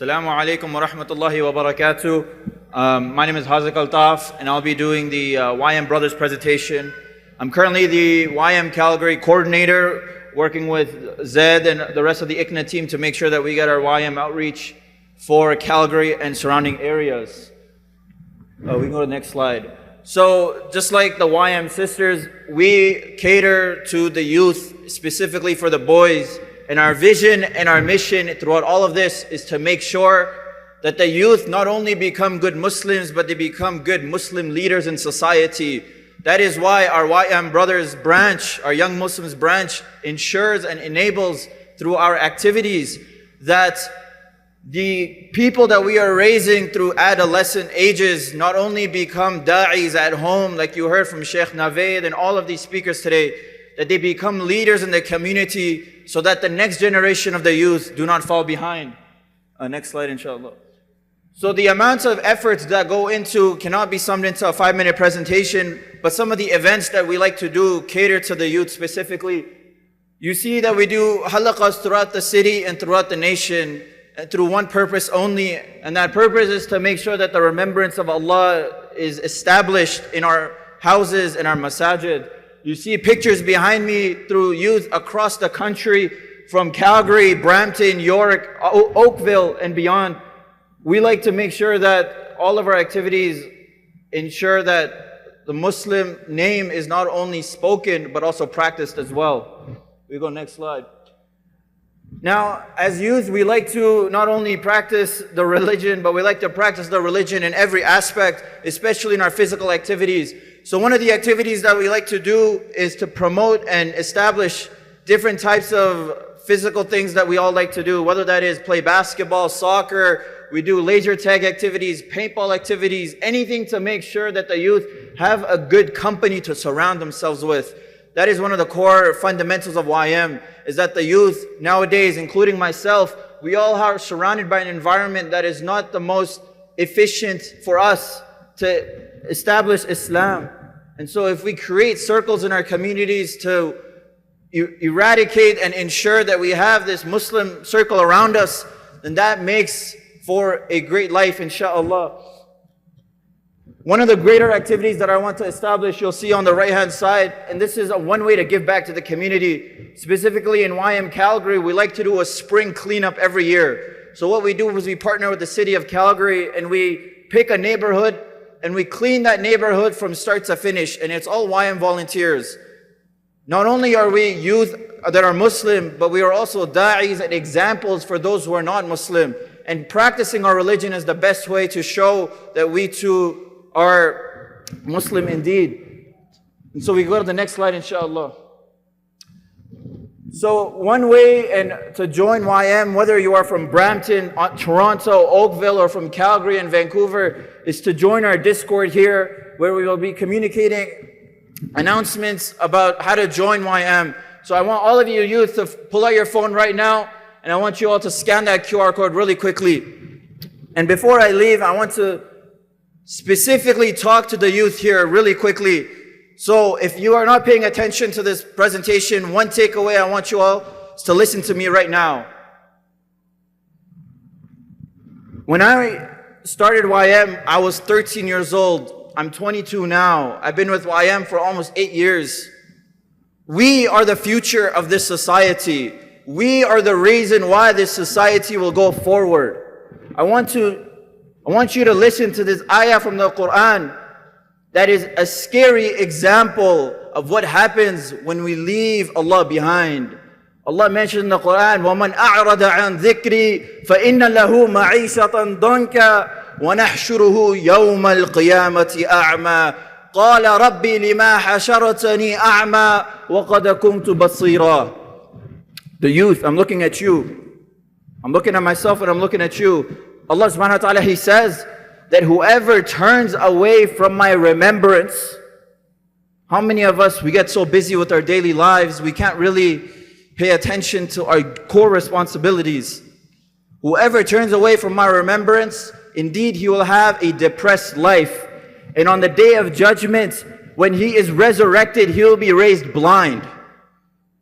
Assalamu alaikum wa rahmatullahi wa barakatuh. My name is Haaziq Altaf and I'll be doing the YM Brothers presentation. I'm currently the YM Calgary coordinator, working with Zed and the rest of the ICNA team to make sure that we get our YM outreach for Calgary and surrounding areas. We can go to the next slide. So just like the YM sisters, we cater to the youth, specifically for the boys. And our vision and our mission throughout all of this is to make sure that the youth not only become good Muslims, but they become good Muslim leaders in society. That is why our YM Brothers branch, our Young Muslims branch, ensures and enables through our activities that the people that we are raising through adolescent ages not only become da'is at home, like you heard from Sheikh Naved and all of these speakers today, that they become leaders in the community so that the next generation of the youth do not fall behind. Next slide, inshallah. So the amounts of efforts that go into cannot be summed into a 5-minute presentation, but some of the events that we like to do cater to the youth specifically. You see that we do halaqas throughout the city and throughout the nation through one purpose only, and that purpose is to make sure that the remembrance of Allah is established in our houses and our masajid. You see pictures behind me through youth across the country, from Calgary, Brampton, York, Oakville, and beyond. We like to make sure that all of our activities ensure that the Muslim name is not only spoken, but also practiced as well. We go next slide. Now, as youth, we like to not only practice the religion, but we like to practice the religion in every aspect, especially in our physical activities. So one of the activities that we like to do is to promote and establish different types of physical things that we all like to do, whether that is play basketball, soccer, we do laser tag activities, paintball activities, anything to make sure that the youth have a good company to surround themselves with. That is one of the core fundamentals of YM, is that the youth nowadays, including myself, we all are surrounded by an environment that is not the most efficient for us to establish Islam. And so if we create circles in our communities to eradicate and ensure that we have this Muslim circle around us, then that makes for a great life, inshaAllah. One of the greater activities that I want to establish, you'll see on the right hand side, and this is one way to give back to the community. Specifically in YM Calgary, we like to do a spring cleanup every year. So what we do is we partner with the city of Calgary and we pick a neighborhood and we clean that neighborhood from start to finish, and it's all YM volunteers. Not only are we youth that are Muslim, but we are also da'is and examples for those who are not Muslim. And practicing our religion is the best way to show that we too are Muslim indeed. And so we go to the next slide, inshallah. So one way and to join YM, whether you are from Brampton, Toronto, Oakville, or from Calgary and Vancouver, is to join our Discord here, where we will be communicating announcements about how to join YM. So I want all of you youth to pull out your phone right now, and I want you all to scan that QR code really quickly. And before I leave, I want to specifically talk to the youth here really quickly. So if you are not paying attention to this presentation, one takeaway I want you all is to listen to me right now. When I started YM, I was 13 years old. I'm 22 now. I've been with YM for almost 8 years. We are the future of this society. We are the reason why this society will go forward. I want you to listen to this ayah from the Quran that is a scary example of what happens when we leave Allah behind. Allah mentioned in the Quran, وَمَنْ أَعْرَضَ عَنْ ذِكْرِي فَإِنَّ لَهُ مَعِيشَةً ضَنْكَ وَنَحْشُرُهُ يَوْمَ الْقِيَامَةِ أَعْمَى قَالَ رَبِّي لِمَا حَشَرْتَنِي أَعْمَى وَقَدْ كُنْتُ بَصِيرًا. The youth, I'm looking at you. I'm looking at myself and I'm looking at you. Allah subhanahu wa ta'ala, He says that whoever turns away from my remembrance, how many of us, we get so busy with our daily lives, we can't really pay attention to our core responsibilities. Whoever turns away from my remembrance, indeed he will have a depressed life. And on the day of judgment, when he is resurrected, he will be raised blind.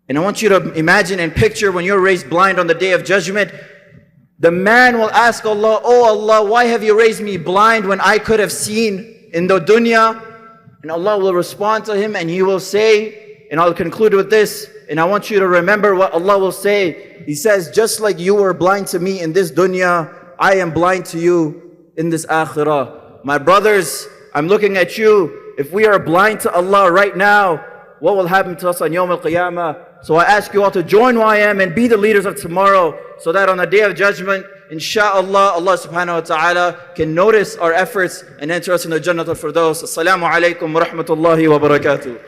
And I want you to imagine and picture when you're raised blind on the day of judgment, The man will ask Allah, "Oh Allah, why have you raised me blind when I could have seen in the dunya?" And Allah will respond to him and He will say, and I'll conclude with this, and I want you to remember what Allah will say. He says, "Just like you were blind to me in this dunya, I am blind to you in this akhirah." My brothers, I'm looking at you. If we are blind to Allah right now, what will happen to us on Yawm al-Qiyamah? So I ask you all to join YM and be the leaders of tomorrow, so that on the Day of Judgment, inshaAllah, Allah subhanahu wa ta'ala can notice our efforts and enter us in the Jannat al-Firdaus. Assalamu alaikum wa rahmatullahi wa barakatuh.